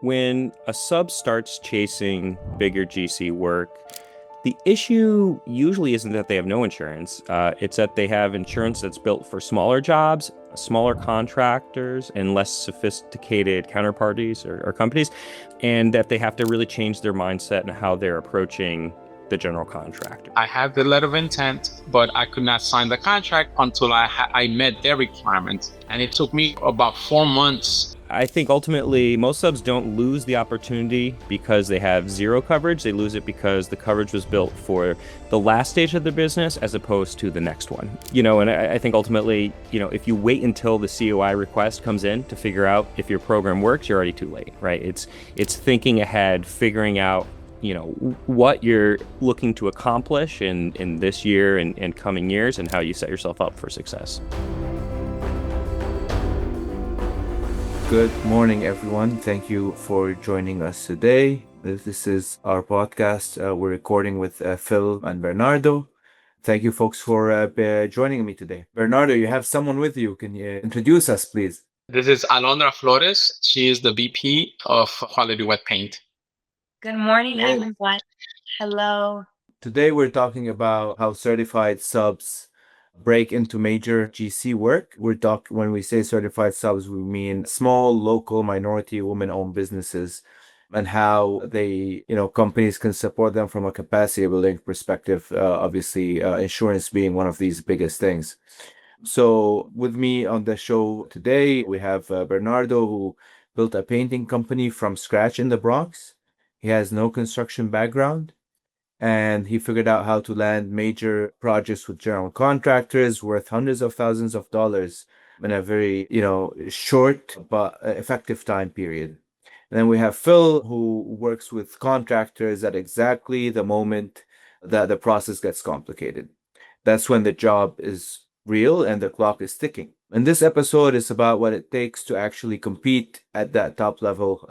When a sub starts chasing bigger GC work, the issue usually isn't that they have no insurance. It's that they have insurance that's built for smaller jobs, smaller contractors, and less sophisticated counterparties or companies, and that they have to really change their mindset and how they're approaching the general contractor. I had the letter of intent, but I could not sign the contract until I met their requirements. And it took me about 4 months. I think ultimately most subs don't lose the opportunity because they have zero coverage. They lose it because the coverage was built for the last stage of their business as opposed to the next one. And I think ultimately, if you wait until the COI request comes in to figure out if your program works, you're already too late, right? It's thinking ahead, figuring out what you're looking to accomplish in this year and coming years, and how you set yourself up for success. Good morning, everyone. Thank you for joining us today. This is our podcast. We're recording with Phil and Bernardo. Thank you, folks, for joining me today. Bernardo, you have someone with you. Can you introduce us, please? This is Alondra Flores. She is the VP of Quality Wet Paint. Good morning, everyone. Hello. Today, we're talking about how certified subs break into major GC work. When we say certified subs, we mean small, local, minority, women-owned businesses, and how they, companies can support them from a capacity building perspective. Obviously, insurance being one of these biggest things. So with me on the show today, we have Bernardo, who built a painting company from scratch in the Bronx. He has no construction background, and he figured out how to land major projects with general contractors worth hundreds of thousands of dollars in a very, short but effective time period. And then we have Phil, who works with contractors at exactly the moment that the process gets complicated. That's when the job is real and the clock is ticking. And this episode is about what it takes to actually compete at that top level.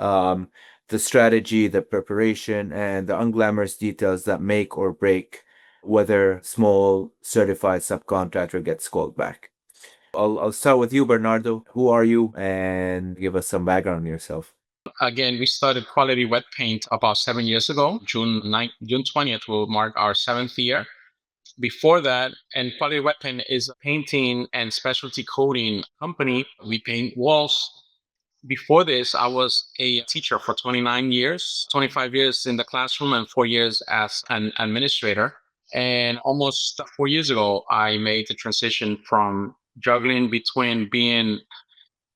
The strategy, the preparation, and the unglamorous details that make or break whether small certified subcontractor gets called back. I'll start with you, Bernardo. Who are you? And give us some background on yourself. Again, we started Quality Wet Paint about 7 years ago. June 20th will mark our 7th year. Before that, and Quality Wet Paint is a painting and specialty coating company. We paint walls. Before this, I was a teacher for 29 years, 25 years in the classroom and 4 years as an administrator. And almost 4 years ago, I made the transition from juggling between being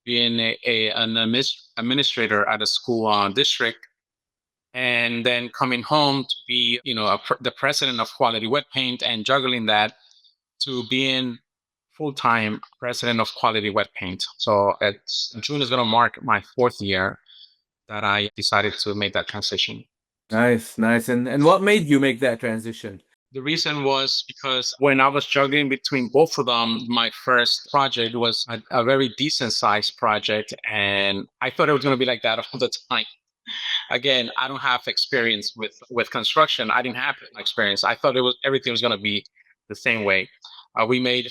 an administrator at a school district and then coming home to be, the president of Quality Wet Paint, and juggling that to being full-time president of Quality Wet Paint. So June is going to mark my 4th year that I decided to make that transition. Nice. And what made you make that transition? The reason was because when I was juggling between both of them, my first project was a very decent sized project, and I thought it was going to be like that all the time. Again, I don't have experience with construction. I didn't have experience. I thought everything was going to be the same way. We made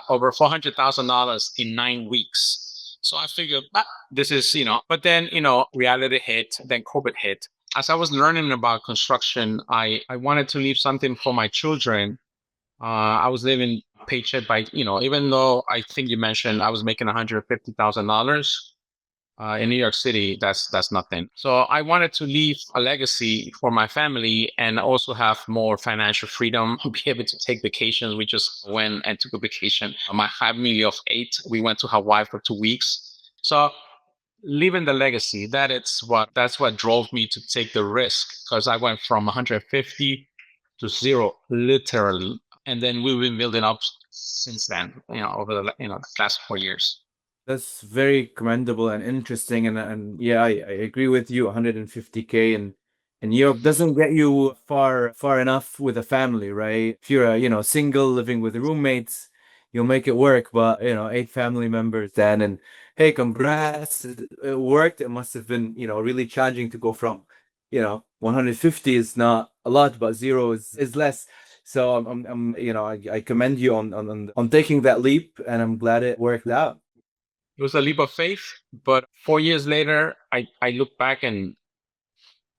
over $400,000 in 9 weeks. So I figured this is, but then, reality hit, then COVID hit. As I was learning about construction, I wanted to leave something for my children. I was living paycheck by, even though I think you mentioned I was making $150,000 in New York City, that's nothing. So I wanted to leave a legacy for my family and also have more financial freedom, be able to take vacations. We just went and took a vacation. My family of 8, we went to Hawaii for 2 weeks. So leaving the legacy, that's what drove me to take the risk, because I went from 150 to 0, literally. And then we've been building up since then, over the last 4 years. That's very commendable and interesting. And yeah, I agree with you. 150K in Europe doesn't get you far enough with a family, right? If you're single living with roommates, you'll make it work. But 8 family members then, and hey, congrats, it worked. It must have been really challenging to go from 150 is not a lot, but 0 is less. So I commend you on taking that leap, and I'm glad it worked out. It was a leap of faith, but 4 years later, I look back and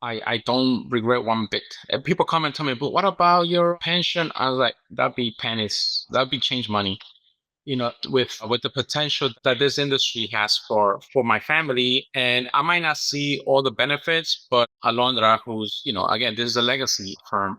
I don't regret one bit. And people come and tell me, but what about your pension? I was like, that'd be pennies. That'd be change money. With the potential that this industry has for my family. And I might not see all the benefits, but Alondra, who's, again, this is a legacy firm,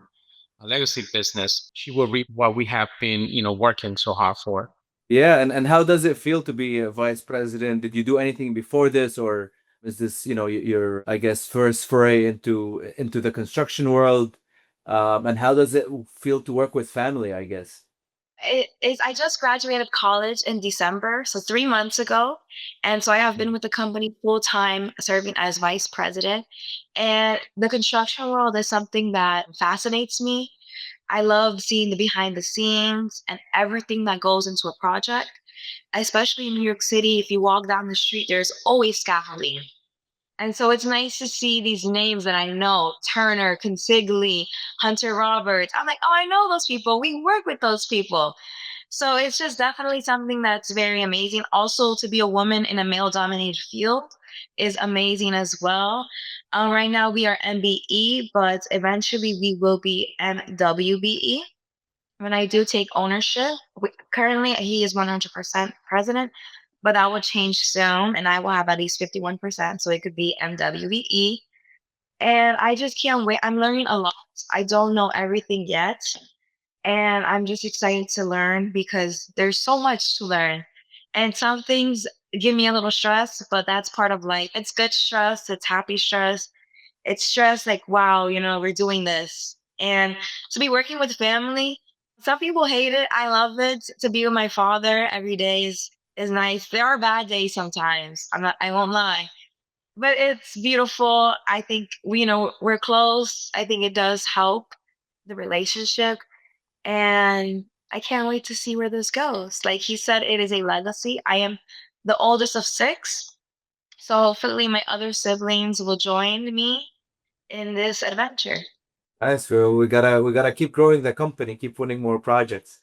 a legacy business, she will reap what we have been, working so hard for. Yeah, and how does it feel to be a vice president? Did you do anything before this, or is this, your, I guess, first foray into the construction world? And how does it feel to work with family, I guess? I just graduated college in December, so 3 months ago. And so I have been with the company full time, serving as vice president. And the construction world is something that fascinates me. I love seeing the behind the scenes and everything that goes into a project, especially in New York City. If you walk down the street, there's always scaffolding. And so it's nice to see these names that I know: Turner, Consigli, Hunter Roberts. I'm like, oh, I know those people. We work with those people. So it's just definitely something that's very amazing. Also, to be a woman in a male dominated field is amazing as well. Right now, we are MBE, but eventually we will be MWBE. When I do take ownership, currently he is 100% president, but that will change soon, and I will have at least 51%, so it could be MWBE. And I just can't wait. I'm learning a lot. I don't know everything yet, and I'm just excited to learn because there's so much to learn. And some things give me a little stress, but that's part of life. It's good stress, it's happy stress, it's stress like, wow, we're doing this. And to be working with family, some people hate it. I love it. To be with my father every day is nice. There are bad days sometimes. I won't lie. But it's beautiful. I think we're close. I think it does help the relationship. And I can't wait to see where this goes. Like he said, it is a legacy. I am the oldest of six. So hopefully my other siblings will join me in this adventure. Nice. Well, we gotta keep growing the company, keep winning more projects.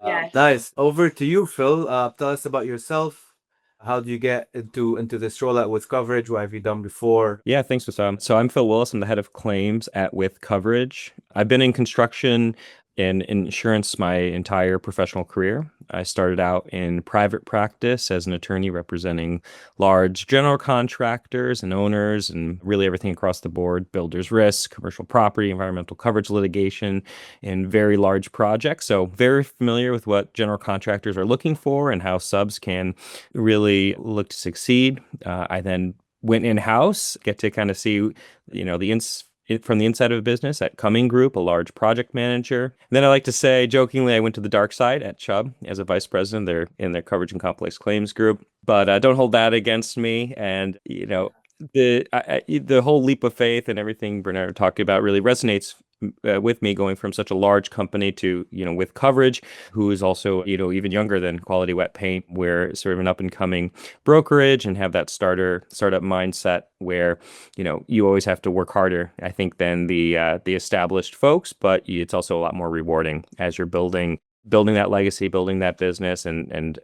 Yes. Nice. Over to you, Phil. Tell us about yourself. How do you get into this role at With Coverage? What have you done before? Yeah, thanks, Wissam. So I'm Phil Willis. I'm the head of claims at WithCoverage. I've been in construction and insurance my entire professional career. I started out in private practice as an attorney representing large general contractors and owners and really everything across the board: builders risk, commercial property, environmental coverage litigation, and very large projects. So very familiar with what general contractors are looking for and how subs can really look to succeed. I then went in-house, get to kind of see, from the inside of a business at Cumming Group, a large project manager. And then I like to say jokingly, I went to the dark side at Chubb as a vice president. They're in their coverage and complex claims group, but don't hold that against me. And the whole leap of faith and everything Bernardo talked about really resonates with me, going from such a large company to, with coverage, who is also, even younger than Quality Wet Paint. We're sort of an up and coming brokerage and have that startup mindset where, you always have to work harder, I think, than the established folks, but it's also a lot more rewarding as you're building that legacy, building that business. And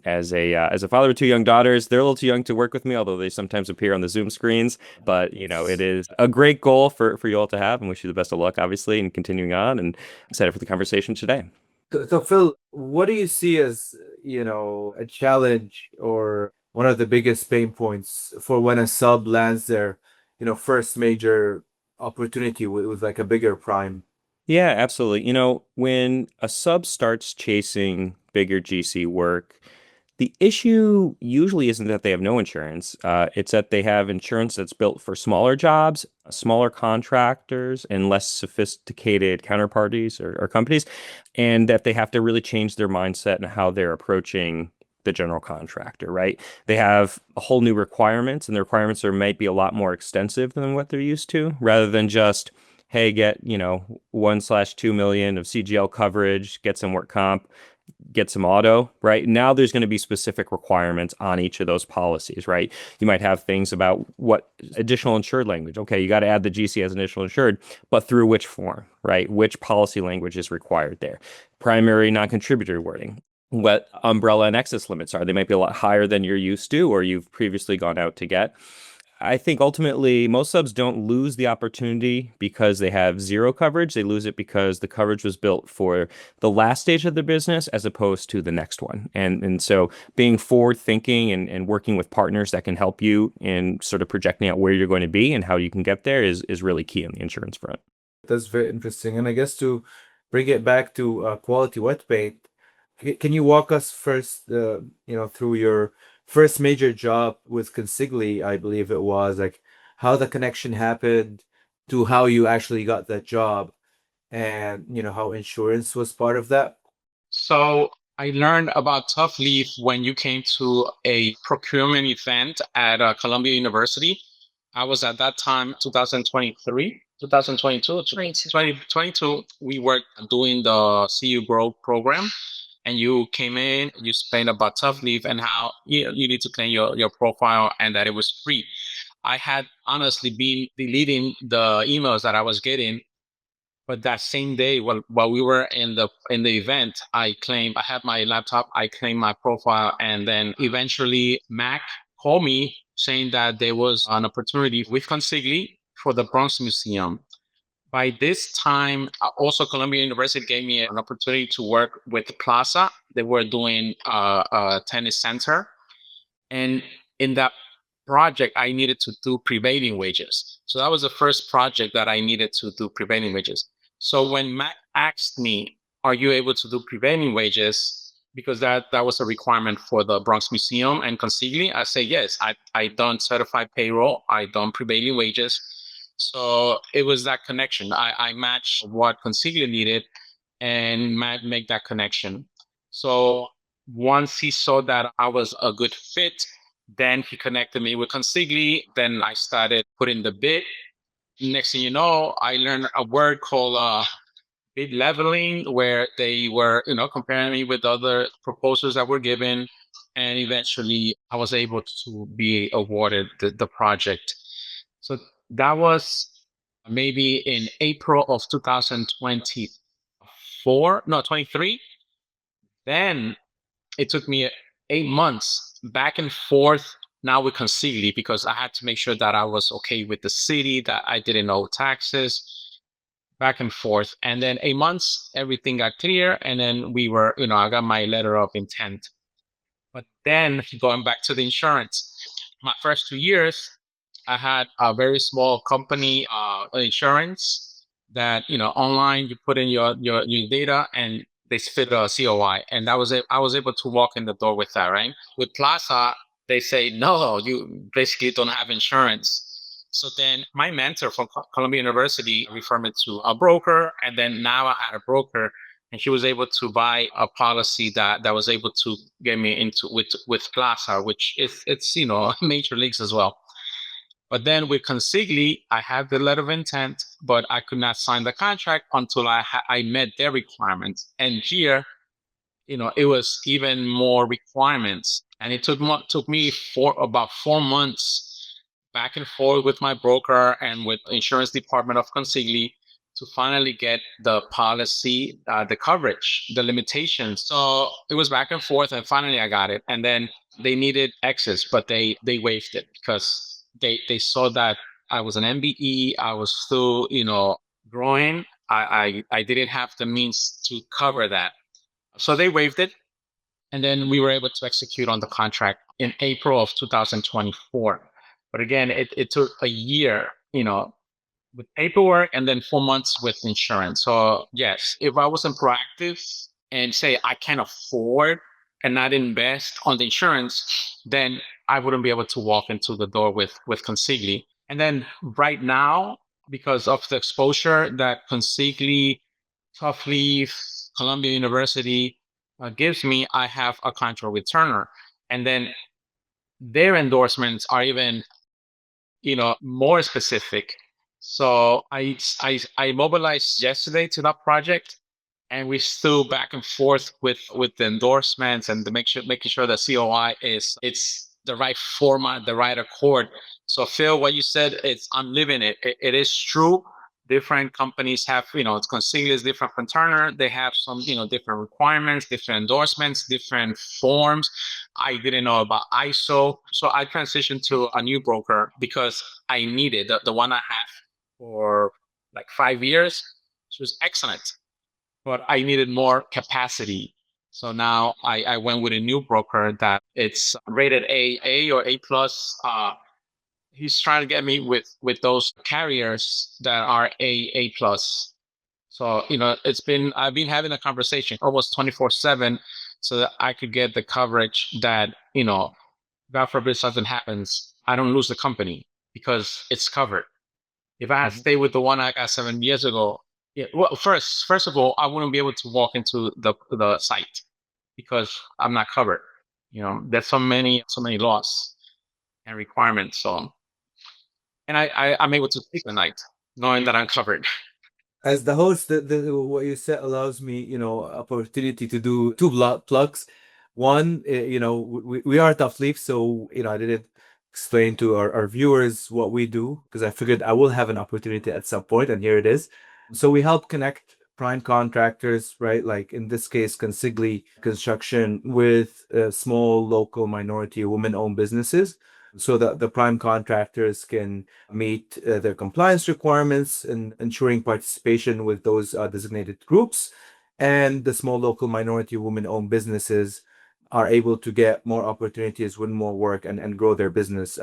as a father of two young daughters, they're a little too young to work with me, although they sometimes appear on the Zoom screens. But it is a great goal for you all to have, and wish you the best of luck, obviously, in continuing on, and excited for the conversation today. So, Phil, what do you see as, a challenge or one of the biggest pain points for when a sub lands their, first major opportunity with like a bigger prime? Yeah, absolutely. When a sub starts chasing bigger GC work, the issue usually isn't that they have no insurance. It's that they have insurance that's built for smaller jobs, smaller contractors, and less sophisticated counterparties or companies, and that they have to really change their mindset and how they're approaching the general contractor, right? They have a whole new requirements, and the requirements might be a lot more extensive than what they're used to, rather than just, hey, get 1/2 million of CGL coverage, get some work comp, get some auto. Right now, there's going to be specific requirements on each of those policies. Right, you might have things about what additional insured language. Okay, you got to add the GC as initial insured, but through which form? Right, which policy language is required there? Primary non-contributory wording. what umbrella and excess limits are. They might be a lot higher than you're used to or you've previously gone out to get. I think ultimately most subs don't lose the opportunity because they have zero coverage. They lose it because the coverage was built for the last stage of the business as opposed to the next one. And so being forward thinking and working with partners that can help you in sort of projecting out where you're going to be and how you can get there is really key on the insurance front. That's very interesting. And I guess to bring it back to quality wet paint, can you walk us first, through your first major job with Consigli, I believe it was, like how the connection happened to how you actually got that job, and how insurance was part of that? So I learned about tough leaf when you came to a procurement event at Columbia University. I was at that time 2023, 2022, 2022. We were doing the CU Grow program, and you came in, you explained about tough leaf and how you need to claim your profile and that it was free. I had honestly been deleting the emails that I was getting, but that same day, while we were in the event, I had my laptop, I claimed my profile, and then eventually Mac called me saying that there was an opportunity with Consigli for the Bronx Museum. By this time, also Columbia University gave me an opportunity to work with Plaza. They were doing a tennis center, and in that project, I needed to do prevailing wages. So that was the first project that I needed to do prevailing wages. So when Matt asked me, "Are you able to do prevailing wages?" Because that was a requirement for the Bronx Museum and Consigli, I say yes. I done certified payroll. I done prevailing wages. So it was that connection. I matched what Consigli needed, and Matt make that connection. So once he saw that I was a good fit, then he connected me with Consigli. Then I started putting the bid. Next thing you know, I learned a word called bid leveling, where they were, comparing me with other proposals that were given. And eventually I was able to be awarded the project. So that was maybe in April of 2024, no, 23. Then it took me 8 months back and forth now with Consigli, because I had to make sure that I was okay with the city, that I didn't owe taxes, back and forth. And then 8 months, everything got clear. And then I got my letter of intent. But then going back to the insurance, my first 2 years, I had a very small company insurance that, online, you put in your data and they spit a COI. And that was it. I was able to walk in the door with that, right? With Plaza, they say, no, you basically don't have insurance. So then my mentor from Columbia University referred me to a broker. And then now I had a broker, and she was able to buy a policy that was able to get me into with Plaza, which it's major leagues as well. But then with Consigli, I had the letter of intent, but I could not sign the contract until I met their requirements. And here, it was even more requirements, and it took me for about 4 months back and forth with my broker and with insurance department of Consigli to finally get the policy, the coverage, the limitations. So it was back and forth, and finally I got it. And then they needed excess, but they waived it because they saw that I was an MBE. I was still, growing. I didn't have the means to cover that. So they waived it. And then we were able to execute on the contract in April of 2024. But again, it took a year, with paperwork, and then 4 months with insurance. So yes, if I wasn't proactive and say I can't afford and not invest on the insurance, then I wouldn't be able to walk into the door with Consigli. And then right now, because of the exposure that Consigli, Tough Leaf, Columbia University gives me, I have a contract with Turner. And then their endorsements are even, more specific. So I mobilized yesterday to that project, and we still back and forth with the endorsements and making sure the COI it's the right format, the right accord. So Phil, what you said, I'm living it. It is true. different companies have, it's Consigli is different from Turner. They have some, different requirements, different endorsements, different forms. I didn't know about ISO. So I transitioned to a new broker because I needed the one I have for like 5 years. She was excellent, but I needed more capacity. So now I went with a new broker that it's rated A or A plus. He's trying to get me with those carriers that are A plus. So I've been having a conversation almost 24/7, so that I could get the coverage that God forbid something happens, I don't lose the company because it's covered. If I had stayed with the one I got 7 years ago, yeah. Well, first of all, I wouldn't be able to walk into the site because I'm not covered. There's so many laws and requirements. So, and I'm able to sleep at night knowing that I'm covered. As the host, what you said allows me, opportunity to do two plugs. One, we are Tough Leaf, so I didn't explain to our viewers what we do because I figured I will have an opportunity at some point, and here it is. So we help connect prime contractors, right? Like in this case, Consigli Construction, with small local minority women-owned businesses, so that the prime contractors can meet their compliance requirements and ensuring participation with those designated groups. And the small local minority women-owned businesses are able to get more opportunities, win more work, and grow their business.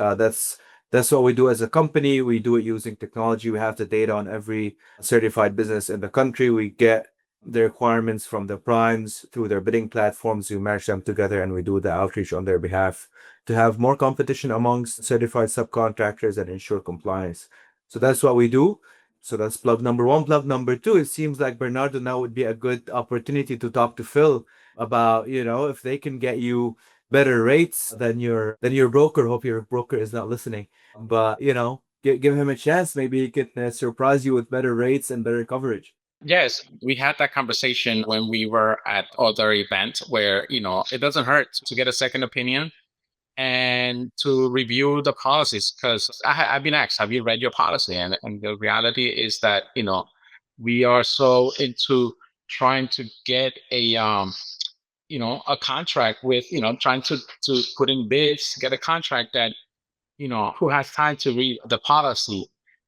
That's what we do as a company. We do it using technology. We have the data on every certified business in the country. We get the requirements from the primes through their bidding platforms. We match them together, and we do the outreach on their behalf to have more competition amongst certified subcontractors and ensure compliance. So that's what we do. So that's plug number one. Plug number two, it seems like Bernardo now would be a good opportunity to talk to Phil about, if they can get you better rates than your broker. Hope your broker is not listening, but give him a chance. Maybe he can surprise you with better rates and better coverage. Yes, we had that conversation when we were at other event where, it doesn't hurt to get a second opinion and to review the policies, because I've been asked, have you read your policy? And the reality is that, we are so into trying to get a contract with, trying to put in bids, get a contract that, who has time to read the policy.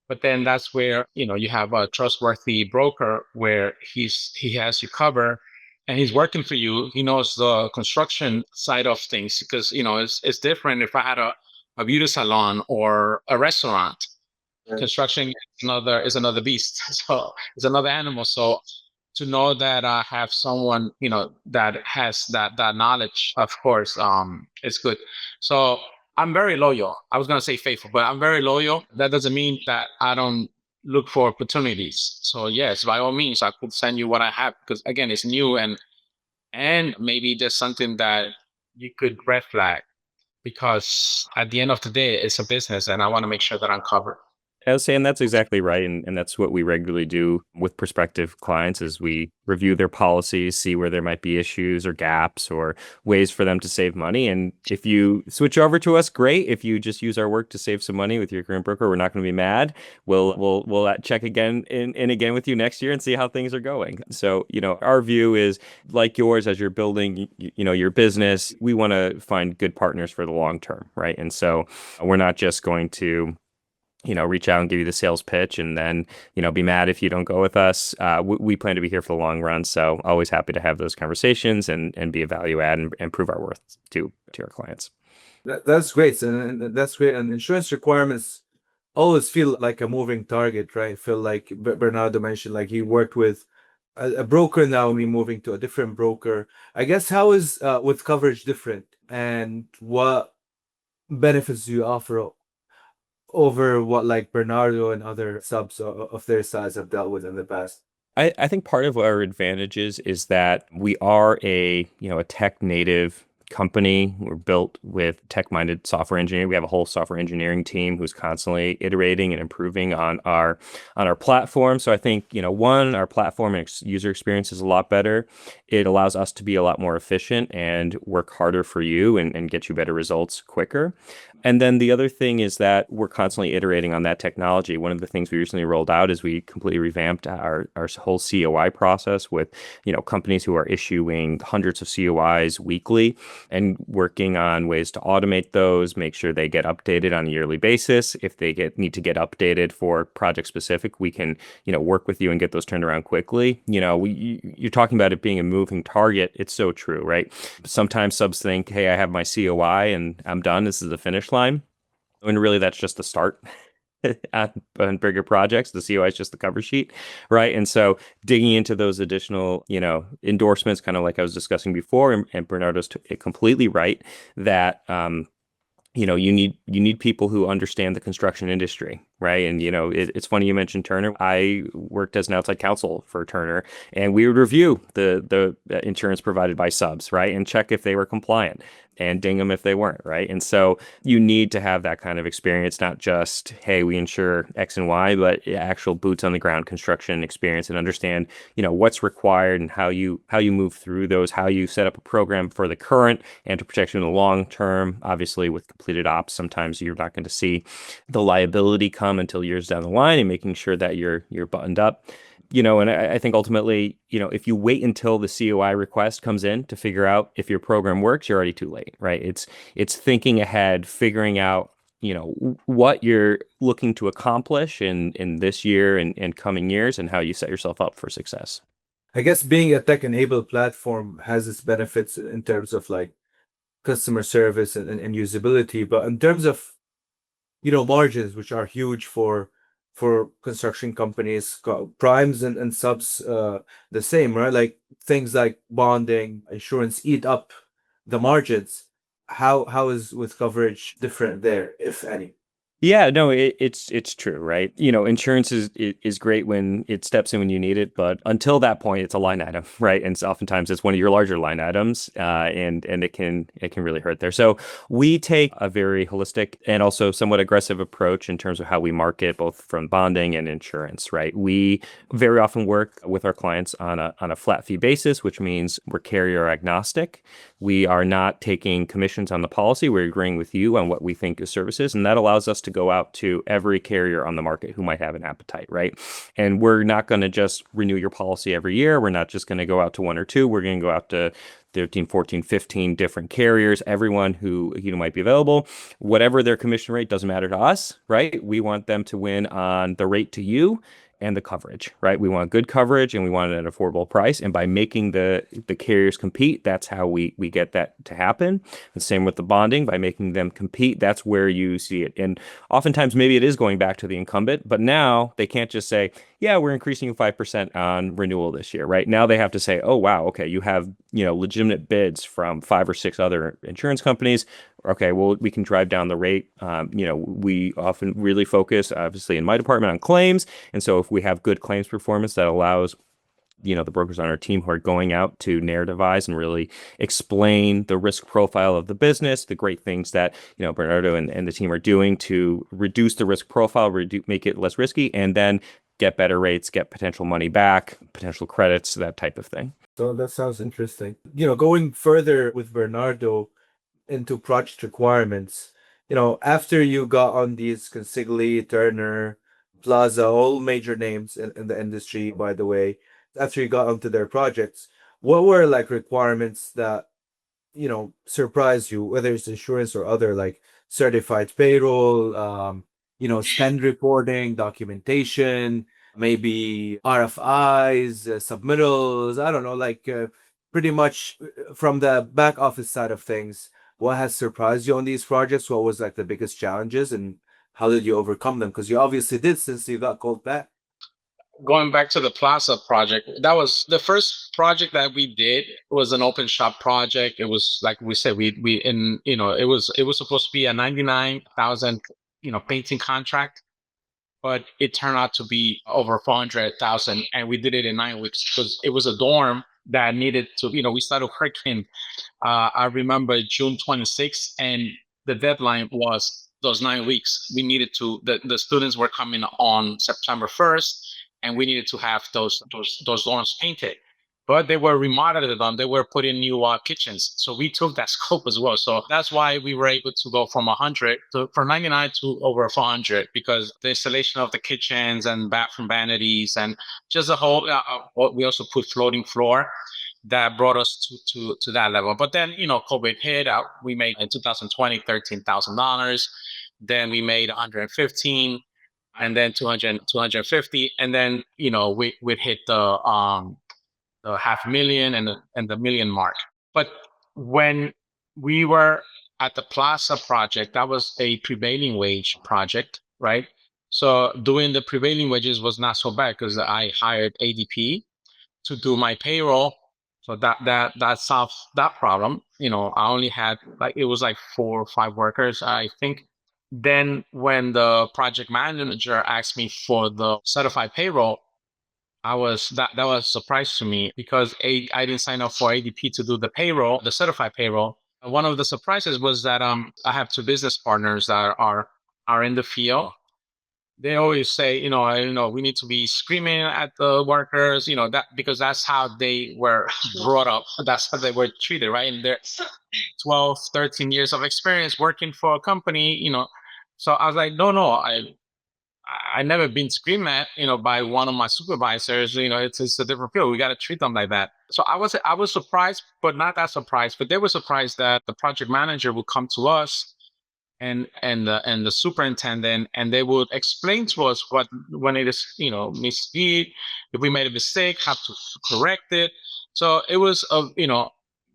But then that's where, you have a trustworthy broker where he has you covered and he's working for you. He knows the construction side of things because, it's different if I had a beauty salon or a restaurant. Construction is another beast. So it's another animal. So to know that I have someone, that has that knowledge, of course, it's good. So I'm very loyal. I was gonna say faithful, but I'm very loyal. That doesn't mean that I don't look for opportunities. So yes, by all means, I could send you what I have because again, it's new and maybe there's something that you could red flag because at the end of the day, it's a business and I want to make sure that I'm covered. I was saying that's exactly right. And that's what we regularly do with prospective clients is we review their policies, see where there might be issues or gaps or ways for them to save money. And if you switch over to us, great. If you just use our work to save some money with your current broker, we're not going to be mad. We'll check again and again with you next year and see how things are going. So, our view is like yours as you're building, your business, we want to find good partners for the long term, right? And so we're not just going to reach out and give you the sales pitch and then, be mad if you don't go with us. We plan to be here for the long run. So always happy to have those conversations and be a value add and prove our worth to our clients. That's great. And that's great. And insurance requirements always feel like a moving target, right? Feel like Bernardo mentioned, like he worked with a broker, now me moving to a different broker. I guess how is WithCoverage different and what benefits do you offer over what like Bernardo and other subs of their size have dealt with in the past? I think part of our advantages is that we are a tech native company. We're built with tech-minded software engineering. We have a whole software engineering team who's constantly iterating and improving on our platform. So I think, one, our platform and user experience is a lot better. It allows us to be a lot more efficient and work harder for you and get you better results quicker. And then the other thing is that we're constantly iterating on that technology. One of the things we recently rolled out is we completely revamped our whole COI process with, companies who are issuing hundreds of COIs weekly and working on ways to automate those, make sure they get updated on a yearly basis. If they need to get updated for project specific, we can, work with you and get those turned around quickly. You're talking about it being a moving target. It's so true, right? Sometimes subs think, hey, I have my COI and I'm done. This is the finish line. And really, that's just the start. On bigger projects, the COI is just the cover sheet, right? And so digging into those additional, endorsements, kind of like I was discussing before, and Bernardo's completely right that you need people who understand the construction industry, right? And it's funny you mentioned Turner. I worked as an outside counsel for Turner, and we would review the insurance provided by subs, right, and check if they were compliant and ding them if they weren't, right? And so you need to have that kind of experience, not just, hey, we insure X and Y, but actual boots on the ground construction experience and understand, what's required and how you move through those, how you set up a program for the current and to protect you in the long term. Obviously, with completed ops, sometimes you're not going to see the liability come until years down the line, and making sure that you're buttoned up. And I think ultimately, if you wait until the COI request comes in to figure out if your program works, you're already too late, right? It's thinking ahead, figuring out, what you're looking to accomplish in this year and coming years, and how you set yourself up for success. I guess being a tech-enabled platform has its benefits in terms of like customer service and usability, but in terms of margins, which are huge for construction companies, primes and subs, the same, right? Like things like bonding, insurance eat up the margins. How is WithCoverage different there, if any? Yeah, no, it's true, right? Insurance is great when it steps in when you need it, but until that point, it's a line item, right? And so oftentimes it's one of your larger line items, and it can really hurt there. So we take a very holistic and also somewhat aggressive approach in terms of how we market, both from bonding and insurance, right? We very often work with our clients on a flat fee basis, which means we're carrier agnostic. We are not taking commissions on the policy. We're agreeing with you on what we think is services, and that allows us to go out to every carrier on the market who might have an appetite, right? And we're not going to just renew your policy every year. We're not just going to go out to one or two. We're going to go out to 13, 14, 15 different carriers, everyone who might be available. Whatever their commission rate doesn't matter to us, right? We want them to win on the rate to you and the coverage, right? We want good coverage and we want it at an affordable price. And by making the carriers compete, that's how we get that to happen. The same with the bonding, by making them compete, that's where you see it. And oftentimes maybe it is going back to the incumbent, but now they can't just say, yeah, we're increasing you 5% on renewal this year, right? Now they have to say, oh, wow, okay, you have, legitimate bids from 5 or 6 other insurance companies. Okay, well, we can drive down the rate. We often really focus, obviously, in my department on claims. And so if we have good claims performance, that allows the brokers on our team who are going out to narrativize and really explain the risk profile of the business, the great things that, Bernardo and the team are doing to reduce the risk profile, make it less risky, and then get better rates, get potential money back, potential credits, that type of thing. So that sounds interesting. Going further with Bernardo into project requirements, after you got on these Consigli, Turner, Plaza, all major names in the industry, by the way, after you got onto their projects, what were like requirements that, surprised you, whether it's insurance or other, like certified payroll, spend reporting, documentation, maybe RFIs, submittals, I don't know, like pretty much from the back office side of things, what has surprised you on these projects? What was like the biggest challenges and how did you overcome them? Because you obviously did since you got called back. Going back to the Plaza project, that was the first project that we did. It was an open shop project. It was like we said, it was supposed to be a 99,000 painting contract, but it turned out to be over 400,000, and we did it in 9 weeks because it was a dorm that needed to. We started working. I remember June 26th, and the deadline was those 9 weeks. We needed to. The students were coming on September 1st, and we needed to have those dorms painted. but they were remodeling them. They were putting new kitchens. So we took that scope as well. So that's why we were able to go from 100 from 99 to over 400, because the installation of the kitchens and bathroom vanities and just the whole, we also put floating floor that brought us to that level. But then, COVID hit. We made in 2020 $13,000. Then we made 115, and then 250, and then we hit the half million and the million mark. But when we were at the Plaza project, that was a prevailing wage project, right? So doing the prevailing wages was not so bad because I hired ADP to do my payroll. So that solved that problem. I only had it was like 4 or 5 workers, I think. Then when the project manager asked me for the certified payroll, that was a surprise to me because I didn't sign up for ADP to do the payroll, the certified payroll. One of the surprises was that I have 2 business partners that are in the field. They always say, we need to be screaming at the workers, that because that's how they were brought up. That's how they were treated, right? And they're 12, 13 years of experience working for a company, So I was like, no, I never been screamed at, by one of my supervisors. It's a different field. We got to treat them like that. So I was surprised, but not that surprised. But they were surprised that the project manager would come to us and the superintendent, and they would explain to us when it is misdeed, if we made a mistake, how to correct it. So it was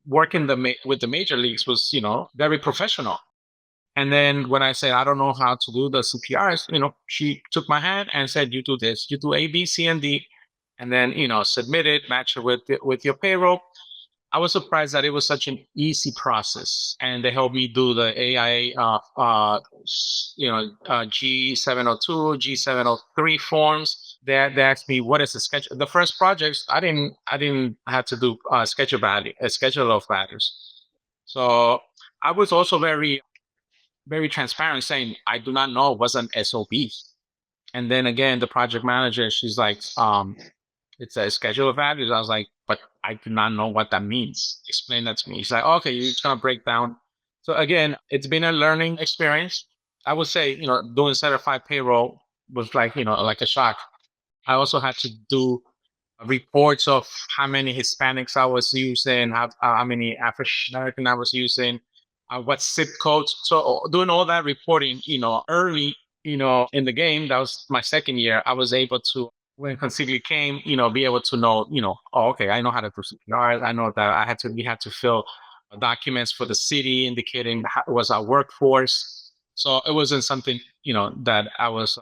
working with the major leagues was very professional. And then when I said I don't know how to do the CPRs, she took my hand and said, "You do this, you do A, B, C, and D, and then submit it, match it with your payroll." I was surprised that it was such an easy process, and they helped me do the AIA, G702, G703 forms. They asked me what is the schedule. The first projects, I didn't have to do a schedule of values. So I was also very very transparent, saying I do not know what's an SOB. And then again, the project manager, she's like, it's a schedule of values. I was like, but I do not know what that means. Explain that to me. She's like, okay, you're trying to break down. So again, it's been a learning experience. I would say, doing certified payroll was like, like a shock. I also had to do reports of how many Hispanics I was using, how many African American I was using, what zip codes. So doing all that reporting, early, in the game, that was my second year. I was able to, when Consigli came, be able to know, oh, okay, I know how to do CPR. I know that we had to fill documents for the city indicating how was our workforce. So it wasn't something, that I was,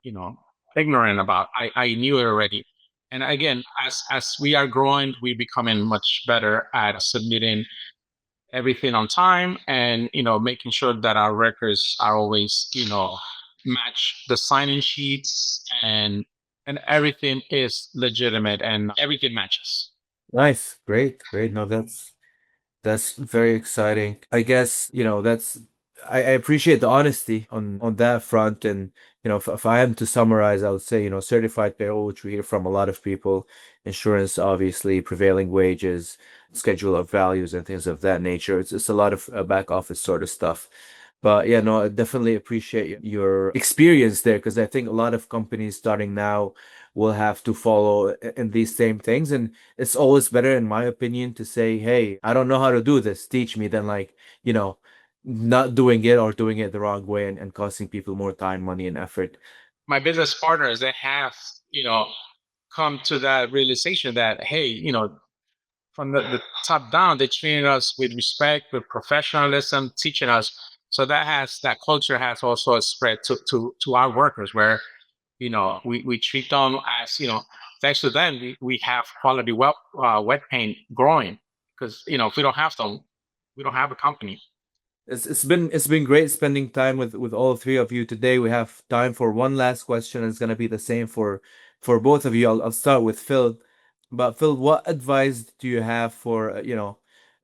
ignorant about. I knew it already. And again, as we are growing, we're becoming much better at submitting everything on time and making sure that our records are always match the sign-in sheets and everything is legitimate and everything matches. Nice, great. No, that's very exciting. I guess, I appreciate the honesty on that front. And, if I am to summarize, I would say, certified payroll, which we hear from a lot of people, insurance, obviously, prevailing wages, schedule of values, and things of that nature. It's a lot of back office sort of stuff. But yeah, no, I definitely appreciate your experience there, because I think a lot of companies starting now will have to follow in these same things. And it's always better, in my opinion, to say, hey, I don't know how to do this, teach me, than not doing it or doing it the wrong way and costing people more time, money, and effort. My business partners, they have, come to that realization that, hey, from the top down, they treated us with respect, with professionalism, teaching us. So that culture has also spread to our workers, where we treat them as thanks to them we have quality wet paint growing, because if we don't have them, we don't have a company. It's been great spending time with all three of you today. We have time for one last question, and it's gonna be the same for both of you. I'll start with Phil. But Phil, what advice do you have for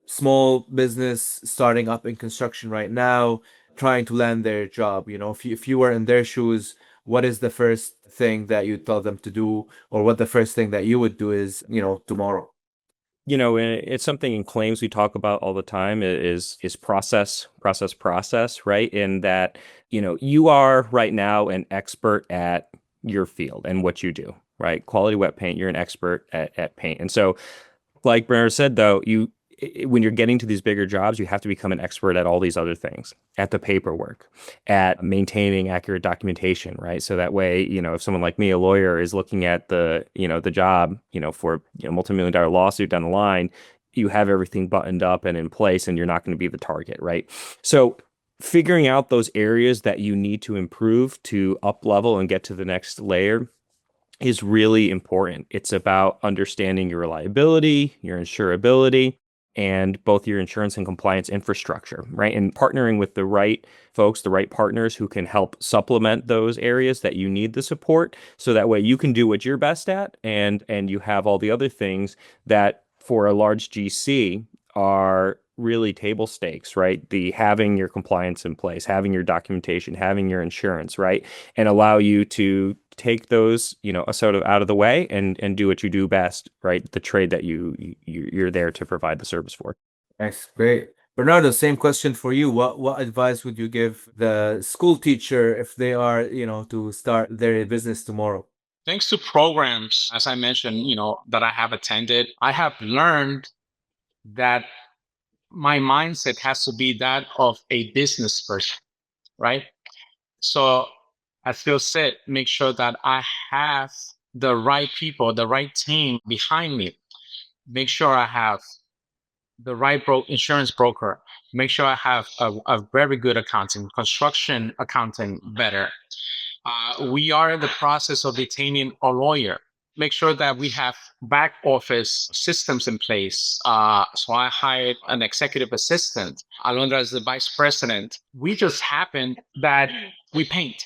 small business starting up in construction right now, trying to land their job? If you were in their shoes, what is the first thing that you tell them to do, or what the first thing that you would do is tomorrow? And it's something in claims we talk about all the time is process, right? In that, you are right now an expert at your field and what you do, right? Quality wet paint, you're an expert at paint. And so, like Bernard said, though, when you're getting to these bigger jobs, you have to become an expert at all these other things, at the paperwork, at maintaining accurate documentation, right? So that way, if someone like me, a lawyer, is looking at the job, for multi-million-dollar lawsuit down the line, you have everything buttoned up and in place, and you're not going to be the target, right? So figuring out those areas that you need to improve to up level and get to the next layer is really important. It's about understanding your reliability, your insurability, and both your insurance and compliance infrastructure, right? And partnering with the right folks, the right partners who can help supplement those areas that you need the support, so that way you can do what you're best at, and you have all the other things that for a large GC are really table stakes, right? The having your compliance in place, having your documentation, having your insurance, right? And allow you to take those, sort of out of the way and do what you do best, right? The trade that you're there to provide the service for. That's great. Bernardo, same question for you. What advice would you give the school teacher if they are, to start their business tomorrow? Thanks to programs, as I mentioned, that I have attended, I have learned that my mindset has to be that of a business person, right? So as Phil said, make sure that I have the right people, the right team behind me. Make sure I have the right insurance broker. Make sure I have a very good accounting, construction accounting better. We are in the process of detaining a lawyer. Make sure that we have back office systems in place. So I hired an executive assistant. Alondra is the vice president. We just happen that we paint.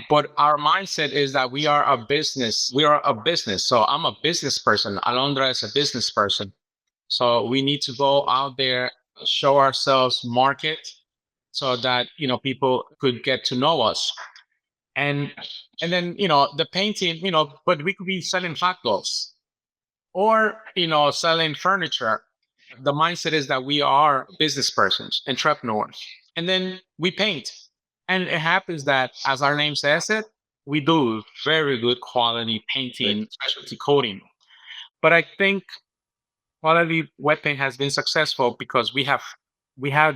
But our mindset is that we are a business. We are a business. So I'm a business person. Alondra is a business person. So we need to go out there, show ourselves, market, so that people could get to know us. And then the painting, but we could be selling hot dogs or selling furniture. The mindset is that we are business persons, entrepreneurs, and then we paint. And it happens that, as our name says it, we do very good quality painting, specialty coating. But I think quality wet paint has been successful because we have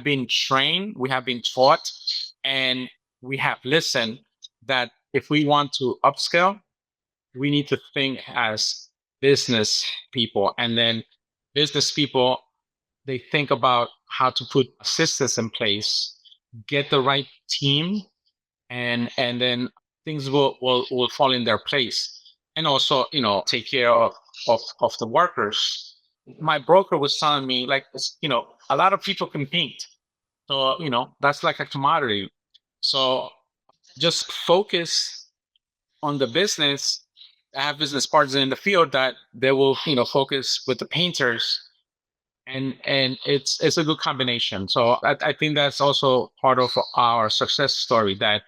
been trained, we have been taught, and we have listened that if we want to upscale, we need to think as business people. And then business people, they think about how to put systems in place, get the right team, and then things will fall in their place. And also, take care of the workers. My broker was telling me, like, a lot of people can paint. So, that's like a commodity. So just focus on the business. I have business partners in the field that they will, focus with the painters, and it's a good combination. So I think that's also part of our success story, that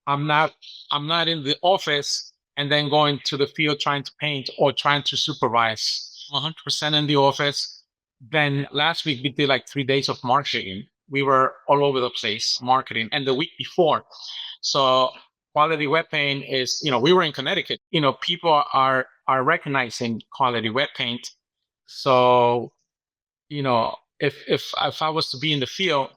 I'm not in the office and then going to the field trying to paint or trying to supervise. 100% in the office. Then last week we did like 3 days of marketing. We were all over the place marketing, and the week before. So quality wet paint is, we were in Connecticut. People are recognizing quality wet paint. So, if I was to be in the field,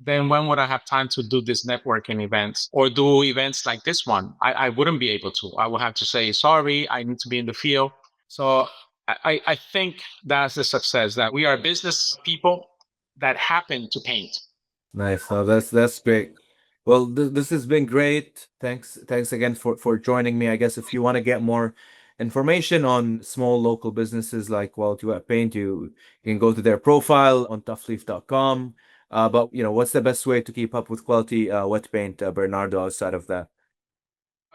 then when would I have time to do these networking events or do events like this one? I wouldn't be able to. I would have to say, sorry, I need to be in the field. So I think that's the success, that we are business people that happen to paint. Nice. No, that's great. Well, this has been great. Thanks again for joining me. I guess if you want to get more information on small local businesses like Quality Wet Paint, you can go to their profile on toughleaf.com. But what's the best way to keep up with Quality Wet Paint, Bernardo, outside of that?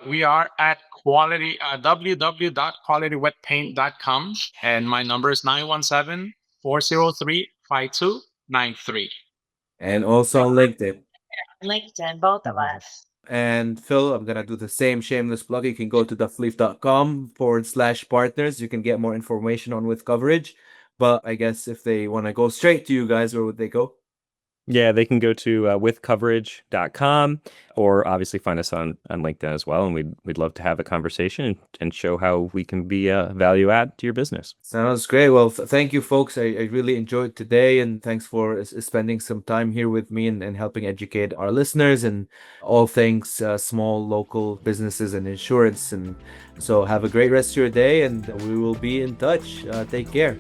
We are at www.qualitywetpaint.com, and my number is 917-403-5293. And also on LinkedIn. LinkedIn, both of us. And Phil, I'm gonna do the same shameless plug. You can go to thefleaf.com/partners. You can get more information on With Coverage. But I guess if they want to go straight to you guys, where would they go? Yeah, they can go to withcoverage.com or obviously find us on LinkedIn as well. And we'd love to have a conversation and show how we can be a value add to your business. Sounds great. Well, thank you, folks. I really enjoyed today, and thanks for spending some time here with me and helping educate our listeners and all things small local businesses and insurance. And so have a great rest of your day, and we will be in touch. Take care.